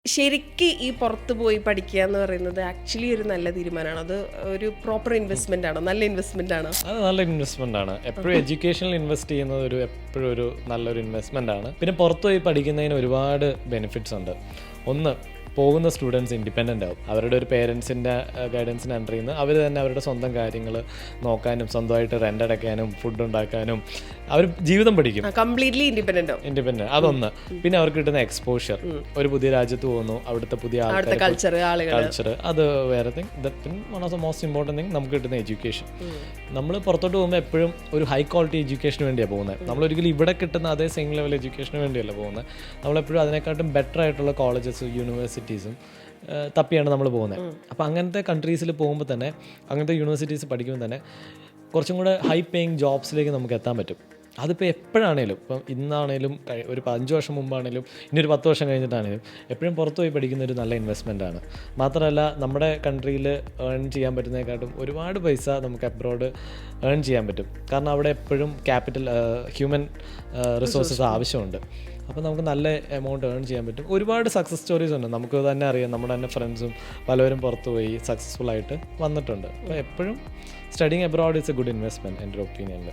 ശരിക്ക് ഈ പുറത്ത് പോയി പഠിക്കുക എന്ന് പറയുന്നത് ആക്ച്വലി ഒരു നല്ല തീരുമാനമാണ്. അത് ഒരു പ്രോപ്പർ ഇൻവെസ്റ്റ്മെന്റ് ആണോ? നല്ല ഇൻവെസ്റ്റ്മെന്റ് ആണോ? അത് നല്ല ഇൻവെസ്റ്റ്മെന്റ് ആണ്. എപ്പോഴും എഡ്യൂക്കേഷനിൽ ഇൻവെസ്റ്റ് ചെയ്യുന്നത് എപ്പോഴും ഒരു നല്ലൊരു ഇൻവെസ്റ്റ്മെന്റ് ആണ്. പിന്നെ പുറത്തു പോയി പഠിക്കുന്നതിന് ഒരുപാട് ബെനിഫിറ്റ്സ് ഉണ്ട്. ഒന്ന്, പോകുന്ന സ്റ്റുഡൻസ് ഇൻഡിപെൻഡൻ്റ് ആവും. അവരുടെ ഒരു പേരൻസിൻ്റെ ഗൈഡൻസിന് അണ്ടർ ചെയ്യുന്ന അവർ തന്നെ അവരുടെ സ്വന്തം കാര്യങ്ങൾ നോക്കാനും സ്വന്തമായിട്ട് റെൻ്റ് അടയ്ക്കാനും ഫുഡ് ഉണ്ടാക്കാനും അവർ ജീവിതം പഠിക്കും. Completely independent. അതൊന്ന്. പിന്നെ അവർക്ക് കിട്ടുന്ന എക്സ്പോഷർ, ഒരു പുതിയ രാജ്യത്ത് പോകുന്നു, അവിടുത്തെ പുതിയ കൾച്ചർ, അത് വേറെ തിങ്. പിന്നെ one of the most important thing നമുക്ക് കിട്ടുന്ന എഡ്യൂക്കേഷൻ. നമ്മൾ പുറത്തോട്ട് പോകുമ്പോൾ എപ്പോഴും ഒരു ഹൈ ക്വാളിറ്റി എഡ്യൂക്കേഷന് വേണ്ടിയാണ് പോകുന്നത്. നമ്മളൊരിക്കലും ഇവിടെ കിട്ടുന്ന അതേ സെയിം ലെവൽ എഡ്യൂക്കേഷന് വേണ്ടിയല്ല പോകുന്നത്. നമ്മളെപ്പോഴും അതിനെക്കാട്ടും ബെറ്റർ ആയിട്ടുള്ള കോളേജസ്, യൂണിവേഴ്സിറ്റീസും തപ്പിയാണ് നമ്മൾ പോകുന്നത്. അപ്പോൾ അങ്ങനത്തെ കൺട്രീസിൽ പോകുമ്പോൾ തന്നെ, അങ്ങനത്തെ യൂണിവേഴ്സിറ്റീസ് പഠിക്കുമ്പോൾ തന്നെ കുറച്ചും കൂടെ ഹൈ പേയിങ് ജോബ്സിലേക്ക് നമുക്ക് എത്താൻ പറ്റും. അതിപ്പോൾ എപ്പോഴാണേലും, ഇപ്പം ഇന്നാണേലും ഒരു 5 വർഷം മുമ്പാണേലും ഇനി ഒരു 10 വർഷം കഴിഞ്ഞിട്ടാണേലും എപ്പോഴും പുറത്ത് പോയി പഠിക്കുന്ന ഒരു നല്ല ഇൻവെസ്റ്റ്മെൻ്റ് ആണ്. മാത്രമല്ല നമ്മുടെ കൺട്രിയിൽ ഏൺ ചെയ്യാൻ പറ്റുന്നതിനെക്കാട്ടും ഒരുപാട് പൈസ നമുക്ക് അബ്രോഡ് ഏൺ ചെയ്യാൻ പറ്റും. കാരണം അവിടെ എപ്പോഴും ക്യാപിറ്റൽ, ഹ്യൂമൻ റിസോഴ്സസ് ആവശ്യമുണ്ട്. അപ്പോൾ നമുക്ക് നല്ല എമൗണ്ട് ഏൺ ചെയ്യാൻ പറ്റും. ഒരുപാട് സക്സസ് സ്റ്റോറീസ് ഉണ്ട്, നമുക്ക് തന്നെ അറിയാം. നമ്മുടെ തന്നെ ഫ്രണ്ട്സും പലവരും പുറത്ത് പോയി സക്സസ്ഫുൾ ആയിട്ട് വന്നിട്ടുണ്ട്. അപ്പോൾ എപ്പോഴും studying abroad is A good investment എൻ്റെ ഒപ്പീനിയനിൽ.